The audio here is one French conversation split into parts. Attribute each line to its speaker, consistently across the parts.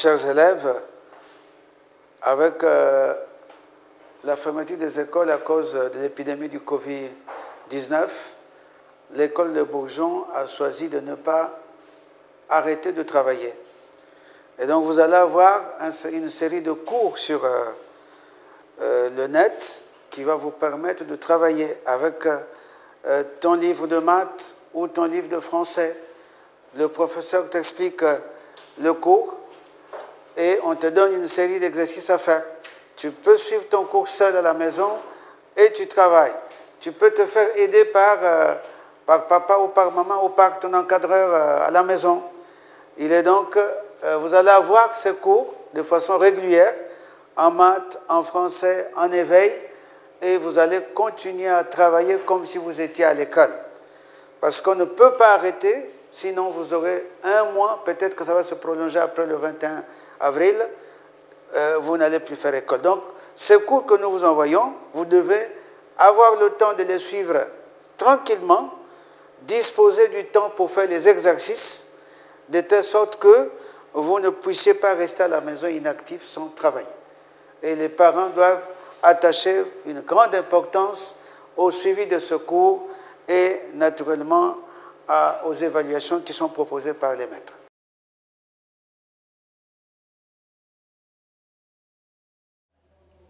Speaker 1: Chers élèves, avec la fermeture des écoles à cause de l'épidémie du Covid-19, l'école de Bourgon a choisi de ne pas arrêter de travailler. Et donc vous allez avoir une série de cours sur le net qui va vous permettre de travailler avec ton livre de maths ou ton livre de français. Le professeur t'explique le cours et on te donne une série d'exercices à faire. Tu peux suivre ton cours seul à la maison et tu travailles. Tu peux te faire aider par papa ou par maman ou par ton encadreur à la maison. Il est donc, vous allez avoir ces cours de façon régulière en maths, en français, en éveil, et vous allez continuer à travailler comme si vous étiez à l'école. Parce qu'on ne peut pas arrêter, sinon vous aurez un mois, peut-être que ça va se prolonger après le 21 avril, vous n'allez plus faire école. Donc, ces cours que nous vous envoyons, vous devez avoir le temps de les suivre tranquillement, disposer du temps pour faire les exercices, de telle sorte que vous ne puissiez pas rester à la maison inactif sans travailler. Et les parents doivent attacher une grande importance au suivi de ce cours et naturellement aux évaluations qui sont proposées par les maîtres.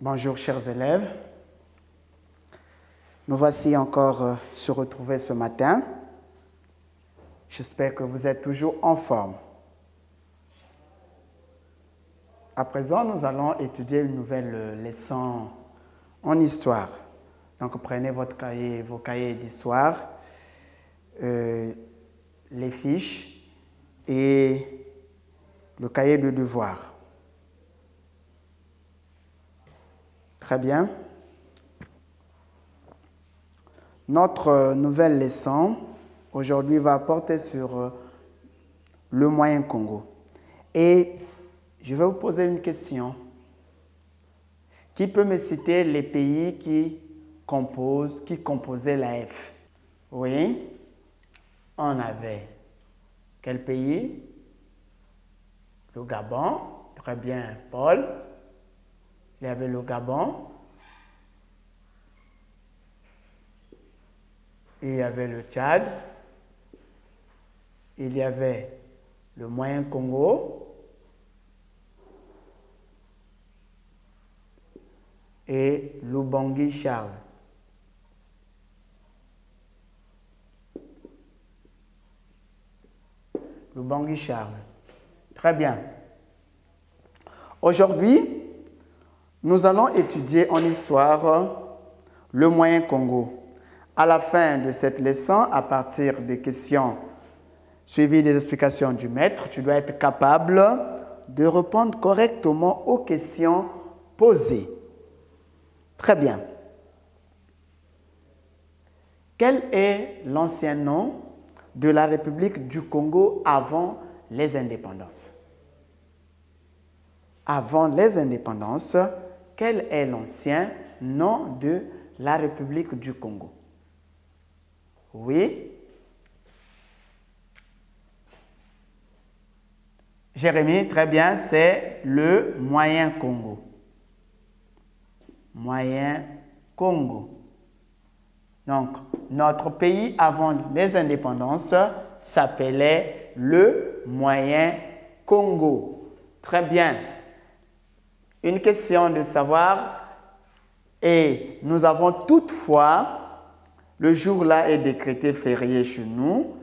Speaker 2: Bonjour chers élèves, nous voici encore se retrouver ce matin. J'espère que vous êtes toujours en forme. À présent, nous allons étudier une nouvelle leçon en histoire. Donc prenez vos cahiers d'histoire, les fiches et le cahier de devoir. Très bien. Notre nouvelle leçon aujourd'hui va porter sur le Moyen Congo. Et je vais vous poser une question. Qui peut me citer les pays qui composaient la F? Oui, on avait quel pays? Le Gabon. Très bien, Paul. Il y avait le Gabon. Il y avait le Tchad. Il y avait le Moyen Congo. Et Lubangui Charles. Lubangui Charles. Très bien. Aujourd'hui, nous allons étudier en histoire le Moyen Congo. À la fin de cette leçon, à partir des questions suivies des explications du maître, tu dois être capable de répondre correctement aux questions posées. Très bien. Quel est l'ancien nom de la République du Congo avant les indépendances? Avant les indépendances, quel est l'ancien nom de la République du Congo? Oui. Jérémy, très bien, c'est le Moyen Congo. Moyen Congo. Donc, notre pays avant les indépendances s'appelait le Moyen Congo. Très bien. Une question de savoir, et nous avons toutefois, le jour-là est décrété férié chez nous,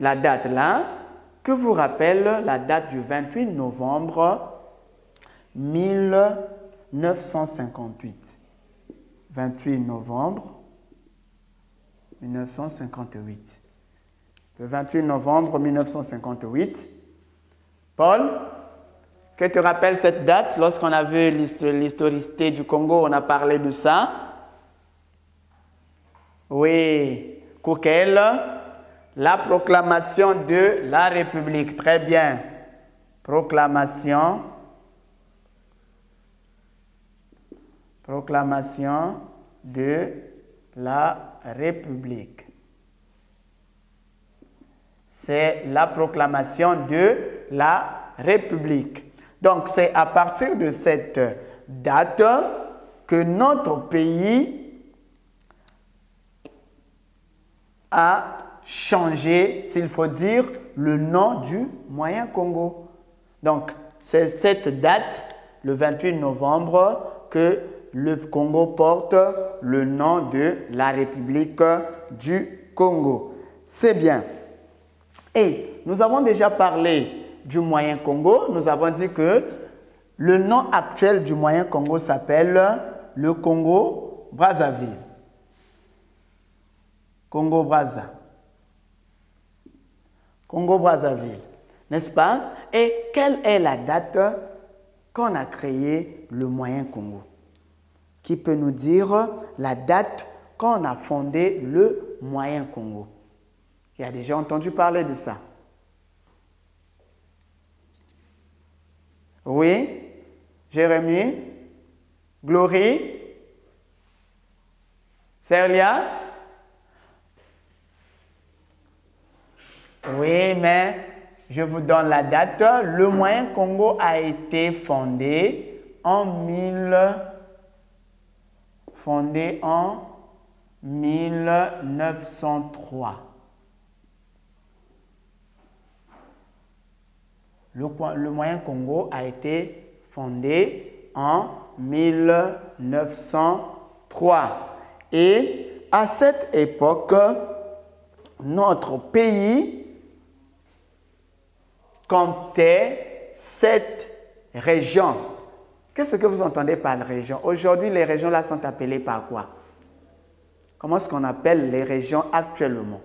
Speaker 2: la date là, que vous rappelle la date du 28 novembre 1958. 28 novembre 1958. Le 28 novembre 1958. Paul, que te rappelle cette date? Lorsqu'on a vu l'historicité du Congo, on a parlé de ça. Oui, Koukel, la proclamation de la République. Très bien. Proclamation de la République. C'est la proclamation de la République. Donc, c'est à partir de cette date que notre pays a changé, s'il faut dire, le nom du Moyen Congo. Donc, c'est cette date, le 28 novembre, que le Congo porte le nom de la République du Congo. C'est bien. Et nous avons déjà parlé du Moyen Congo. Nous avons dit que le nom actuel du Moyen Congo s'appelle le Congo-Brazzaville. Congo-Brazza. Congo-Brazzaville, n'est-ce pas? Et quelle est la date qu'on a créé le Moyen Congo? Qui peut nous dire la date qu'on a fondé le Moyen Congo? Qui a déjà entendu parler de ça? Oui? Jérémie? Glory? Serlia? Oui, mais je vous donne la date. Le Moyen Congo a été fondé en 1903. Le Moyen Congo a été fondé en 1903. Et à cette époque, notre pays comptait 7 régions. Qu'est-ce que vous entendez par région? Aujourd'hui, les régions là sont appelées par quoi? Comment est-ce qu'on appelle les régions actuellement?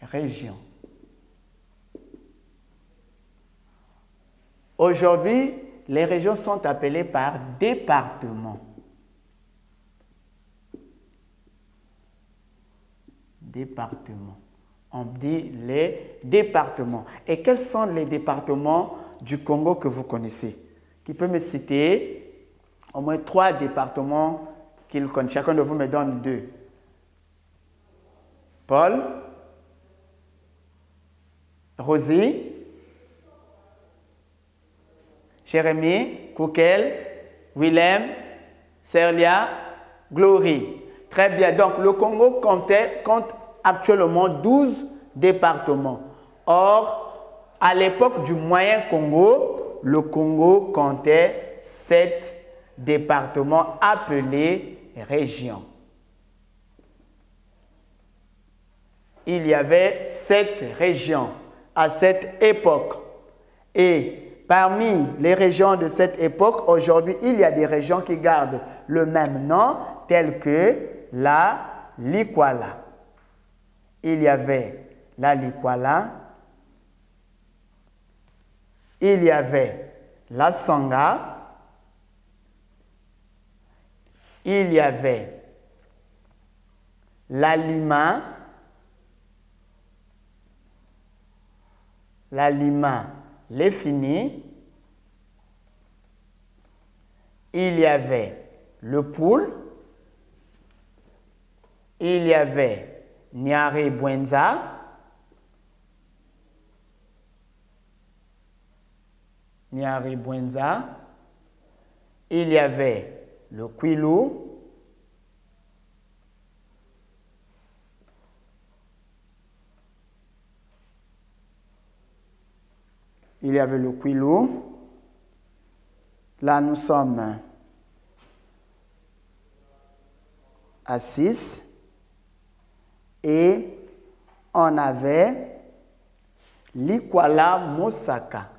Speaker 2: Régions. Aujourd'hui, les régions sont appelées par départements. Départements. On dit les départements. Et quels sont les départements du Congo que vous connaissez? Qui peut me citer au moins 3 départements qu'il connaît? Chacun de vous me donne 2. Paul? Rosie? Jérémie? Koukel? Willem? Serlia? Glory. Très bien. Donc, le Congo compte actuellement 12 départements. Or, à l'époque du Moyen Congo, le Congo comptait 7 départements appelés régions. Il y avait 7 régions à cette époque. Et parmi les régions de cette époque, aujourd'hui, il y a des régions qui gardent le même nom, telles que la Likwala. Il y avait la Likwala, il y avait la Sanga, il y avait la Lima, Lefini, il y avait le Poul, il y avait Niari Bwenza, il y avait le Kwilu, Là, nous sommes à 6. Et on avait Likwala Mosaka.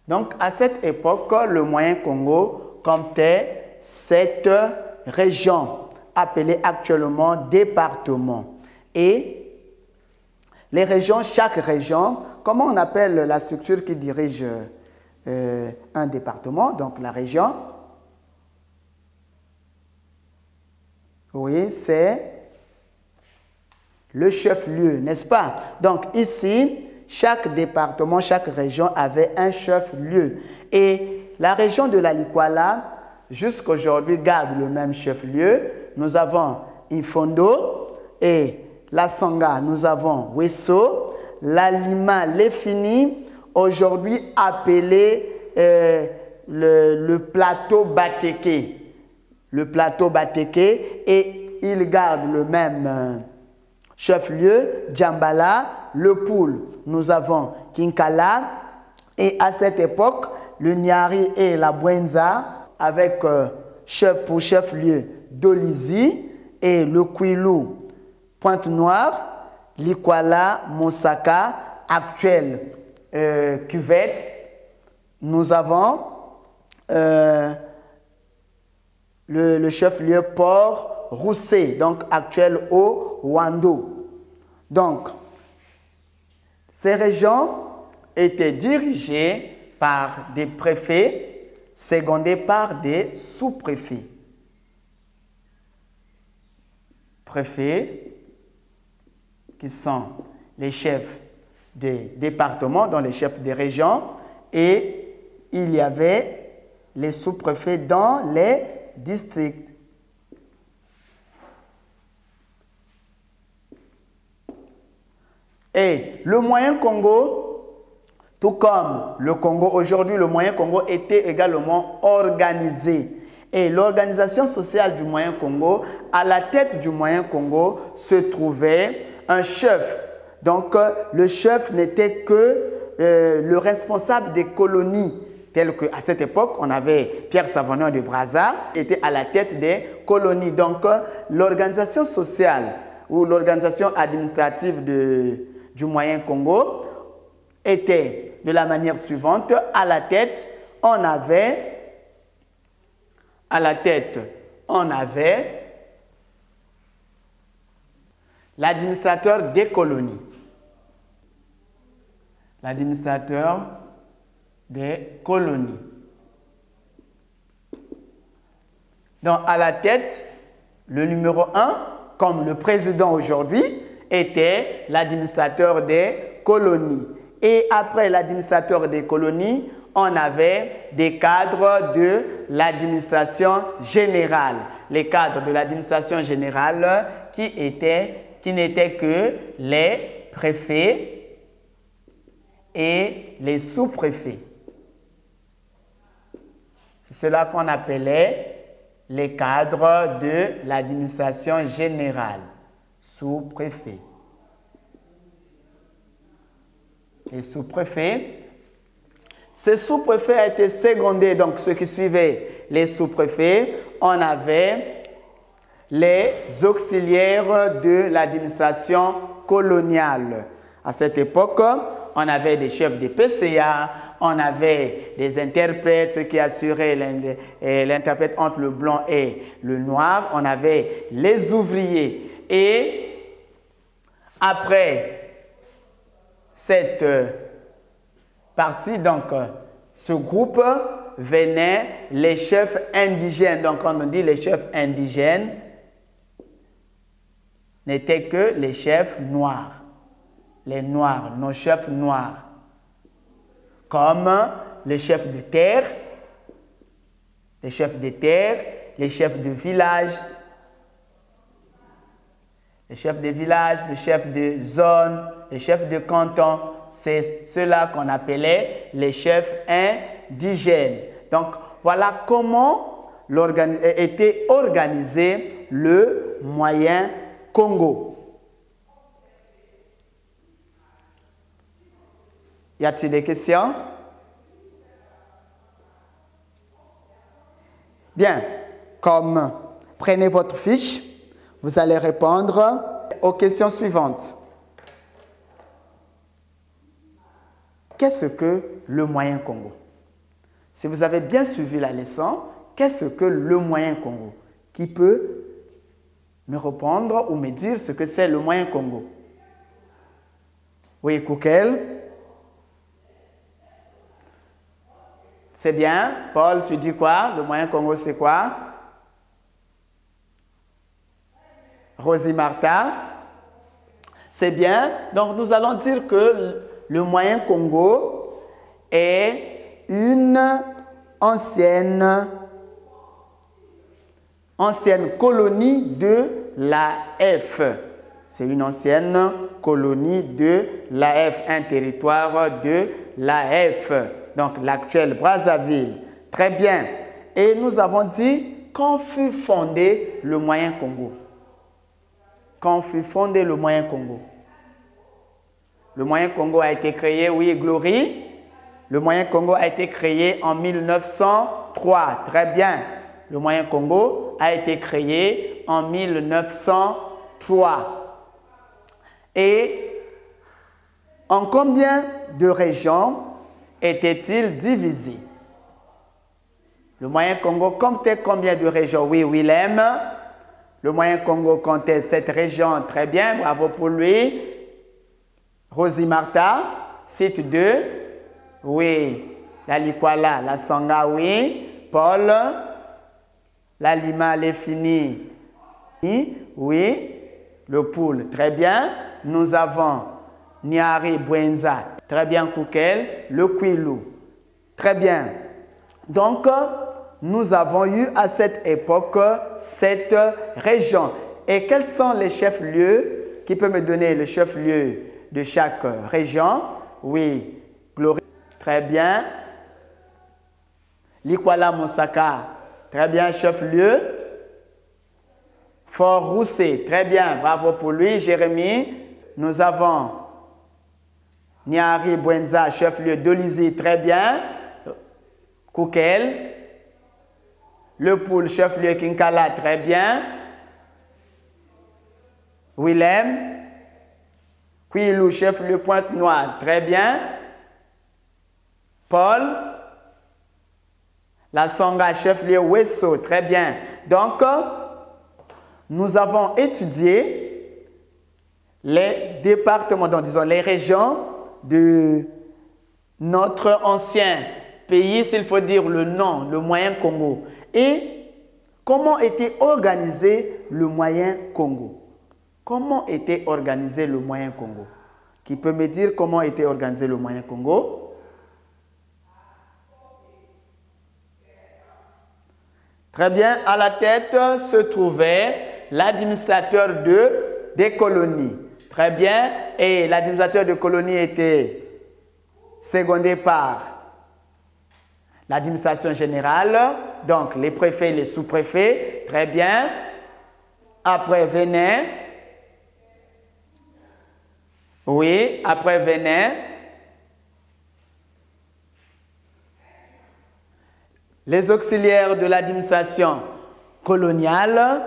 Speaker 2: Donc, à cette époque, le Moyen Congo comptait 7 régions, appelées actuellement départements. Et les régions, chaque région, comment on appelle la structure qui dirige un département, donc la région? Oui, c'est le chef-lieu, n'est-ce pas? Donc ici, chaque département, chaque région avait un chef-lieu. Et la région de la Likwala, jusqu'à aujourd'hui, garde le même chef-lieu. Nous avons Infondo et la Sanga, nous avons Wesso, la Lima, Lefini, aujourd'hui appelé le plateau Bateke. Le plateau Bateke, et il garde le même chef-lieu, Djambala, le Poul. Nous avons Kinkala, et à cette époque, le Nyari et la Bwenza, avec pour chef-lieu Dolizi, et le Kwilu, Pointe-Noire, Likwala, Mosaka, actuel Cuvette. Nous avons le chef-lieu Port Roussé, donc actuel au Wando. Donc, ces régions étaient dirigées par des préfets, secondés par des sous-préfets. Préfets qui sont les chefs des départements, dont les chefs des régions, et il y avait les sous-préfets dans les districts. Et le Moyen Congo, tout comme le Congo, aujourd'hui le Moyen Congo était également organisé. Et l'organisation sociale du Moyen Congo, à la tête du Moyen Congo, se trouvait un chef. Donc le chef n'était que le responsable des colonies, tel qu'à cette époque, on avait Pierre Savonnier de Brazza, qui était à la tête des colonies. Donc l'organisation sociale ou l'organisation administrative du Moyen Congo était de la manière suivante. À la tête, on avait l'administrateur des colonies. L'administrateur des colonies. Donc, à la tête, le numéro 1, comme le président aujourd'hui, était l'administrateur des colonies. Et après l'administrateur des colonies, on avait des cadres de l'administration générale. Les cadres de l'administration générale qui n'étaient que les préfets et les sous-préfets. C'est cela qu'on appelait les cadres de l'administration générale, sous-préfets. Les sous-préfets. Ces sous-préfets a été secondé, donc ceux qui suivaient les sous-préfets, on avait les auxiliaires de l'administration coloniale. À cette époque, on avait des chefs de PCA, on avait des interprètes, ceux qui assuraient l'interprète entre le blanc et le noir, on avait les ouvriers. Et après cette partie, donc ce groupe venaient les chefs indigènes. Donc quand on dit les chefs indigènes, n'étaient que les chefs noirs. Les noirs, nos chefs noirs. Comme les chefs de terre, les chefs de terre, les chefs de village, les chefs de village, les chefs de zone, les chefs de canton. C'est ceux-là qu'on appelait les chefs indigènes. Donc, voilà comment était organisé le Moyen Congo. Y a-t-il des questions? Bien, comme prenez votre fiche, vous allez répondre aux questions suivantes. Qu'est-ce que le Moyen Congo? Si vous avez bien suivi la leçon, qu'est-ce que le Moyen Congo? Qui peut me répondre ou me dire ce que c'est le Moyen Congo? Oui, Koukel? C'est bien. Paul, tu dis quoi? Le Moyen Congo, c'est quoi? Rosie Martha? C'est bien. Donc, nous allons dire que le Moyen Congo est une ancienne colonie de l'AF. C'est une ancienne colonie de l'AF, un territoire de l'AF. Donc l'actuelle Brazzaville. Très bien. Et nous avons dit quand fut fondé le Moyen Congo. Quand fut fondé le Moyen Congo. Le Moyen Congo a été créé, oui, Glory. Le Moyen Congo a été créé en 1903. Très bien. Le Moyen Congo a été créé en 1903. Et en combien de régions était-il divisé? Le Moyen Congo comptait combien de régions? Oui, Willem. Le Moyen Congo comptait 7 régions. Très bien, bravo pour lui. Rosie Martha, cite 2. Oui. La Likwala, la Sangha, oui. Paul. La Lima, l'Efini. Oui. Le Poule, très bien. Nous avons Niari Bwenza, très bien Koukel, le Kwilu. Très bien. Donc, nous avons eu à cette époque 7 régions. Et quels sont les chefs-lieux? Qui peut me donner le chef-lieu de chaque région? Oui, Glory, très bien. Likwala Mosaka, très bien, chef-lieu. Fort Roussé, très bien, bravo pour lui. Jérémie, nous avons Niari Bwenza, chef-lieu d'Olizy, très bien. Koukel, Le Poule, chef-lieu Kinkala, très bien. Willem, Kwilu, chef-lieu Pointe-Noire, très bien. Paul, La Songa, chef-lieu Wesso, très bien. Donc, nous avons étudié les départements, donc disons les régions de notre ancien pays, s'il faut dire le nom, le Moyen Congo. Et comment était organisé le Moyen Congo? Comment était organisé le Moyen Congo? Qui peut me dire comment était organisé le Moyen Congo? Très bien, à la tête se trouvait l'administrateur des colonies. Très bien, et l'administrateur de colonies était secondé par l'administration générale, donc les préfets et les sous-préfets. Très bien. Après venaient, oui, après venaient les auxiliaires de l'administration coloniale,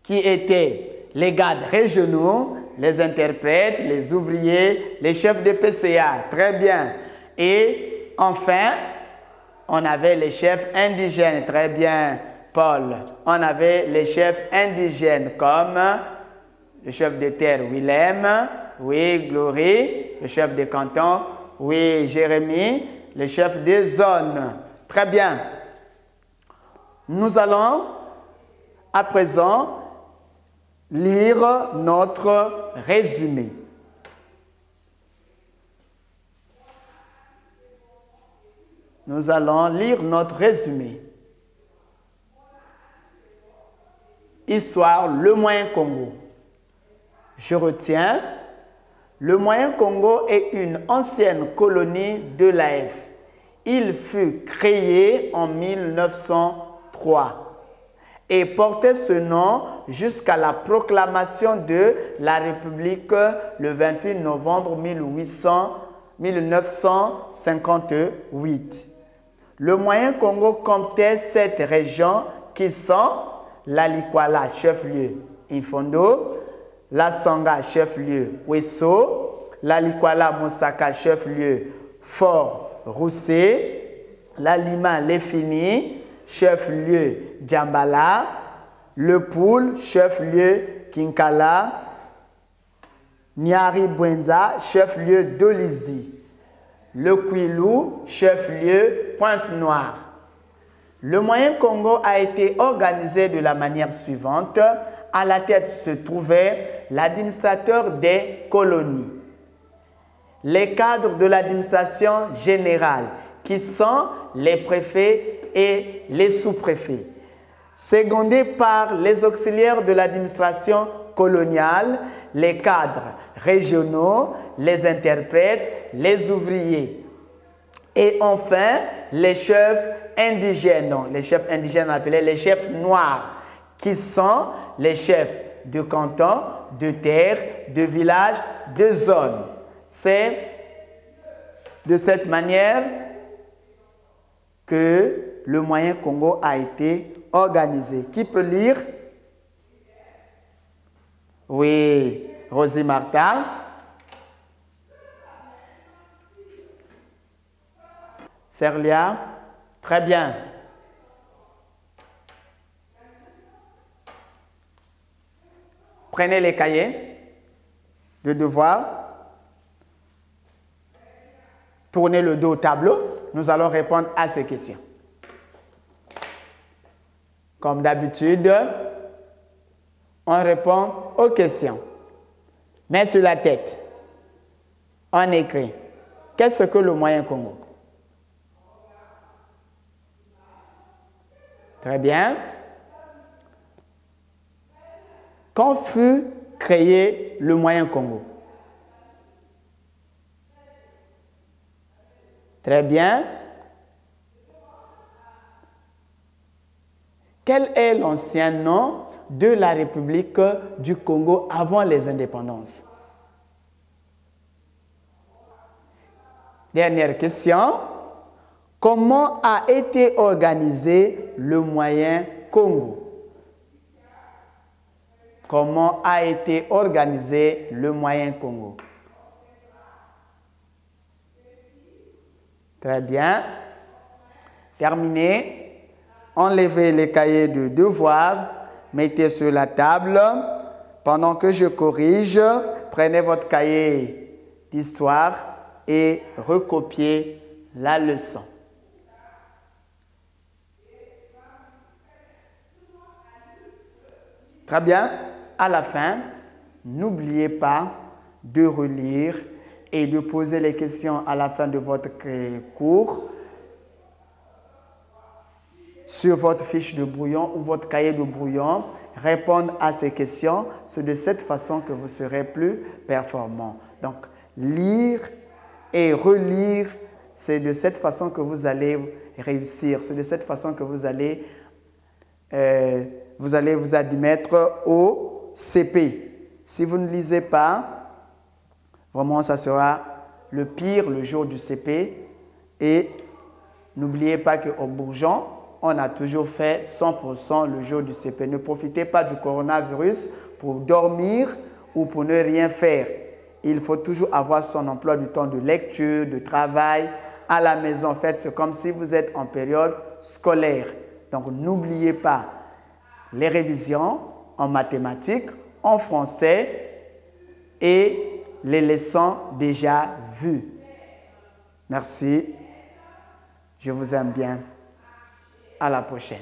Speaker 2: qui étaient les gardes régionaux, les interprètes, les ouvriers, les chefs de PCA. Très bien. Et enfin, on avait les chefs indigènes. Très bien, Paul. On avait les chefs indigènes comme le chef de terre Willem, oui, Glory, le chef de canton, oui, Jérémie, le chef des zones. Très bien. Nous allons à présent lire notre résumé. Nous allons lire notre résumé. Histoire, le Moyen Congo. Je retiens, le Moyen Congo est une ancienne colonie de l'AF. Il fut créé en 1903 et portait ce nom jusqu'à la proclamation de la République le 28 novembre 1958. Le Moyen Congo comptait 7 régions qui sont la Likwala, chef-lieu Infondo, la Sangha, chef-lieu Wesso, la Likwala Mosaka, chef-lieu Fort Roussé, la Lima Lefini, chef-lieu Djambala, le Poule, chef-lieu Kinkala, Niari Bwenza, chef-lieu d'Olizy, le Kwilu, chef-lieu Pointe-Noire. Le Moyen Congo a été organisé de la manière suivante. À la tête se trouvait l'administrateur des colonies, les cadres de l'administration générale, qui sont les préfets et les sous-préfets. Secondés par les auxiliaires de l'administration coloniale, les cadres régionaux, les interprètes, les ouvriers. Et enfin, les chefs indigènes. Non, les chefs indigènes appelés les chefs noirs, qui sont les chefs de canton, de terre, de village, de zone. C'est de cette manière que le Moyen Congo a été organisé. Qui peut lire? Oui, Rosie Martin. Serlia, très bien. Prenez les cahiers de devoir. Tournez le dos au tableau. Nous allons répondre à ces questions. Comme d'habitude, on répond aux questions. Main sur la tête. On écrit. Qu'est-ce que le Moyen Congo? Très bien. Quand fut créé le Moyen Congo? Très bien. Quel est l'ancien nom de la République du Congo avant les indépendances? Dernière question. Comment a été organisé le Moyen Congo? Comment a été organisé le Moyen Congo? Très bien. Terminé. Enlevez les cahiers de devoir. Mettez sur la table. Pendant que je corrige, prenez votre cahier d'histoire et recopiez la leçon. Très bien. À la fin, n'oubliez pas de relire et de poser les questions à la fin de votre cours sur votre fiche de brouillon ou votre cahier de brouillon. Répondre à ces questions, c'est de cette façon que vous serez plus performant. Donc, lire et relire, c'est de cette façon que vous allez réussir. C'est de cette façon que vous allez vous admettre au CP. Si vous ne lisez pas, vraiment, ça sera le pire le jour du CP. Et n'oubliez pas qu'au Bourgeon, on a toujours fait 100% le jour du CP. Ne profitez pas du coronavirus pour dormir ou pour ne rien faire. Il faut toujours avoir son emploi du temps de lecture, de travail à la maison. En fait, c'est comme si vous êtes en période scolaire. Donc, n'oubliez pas les révisions en mathématiques, en français et les leçons déjà vues. Merci. Je vous aime bien. À la prochaine.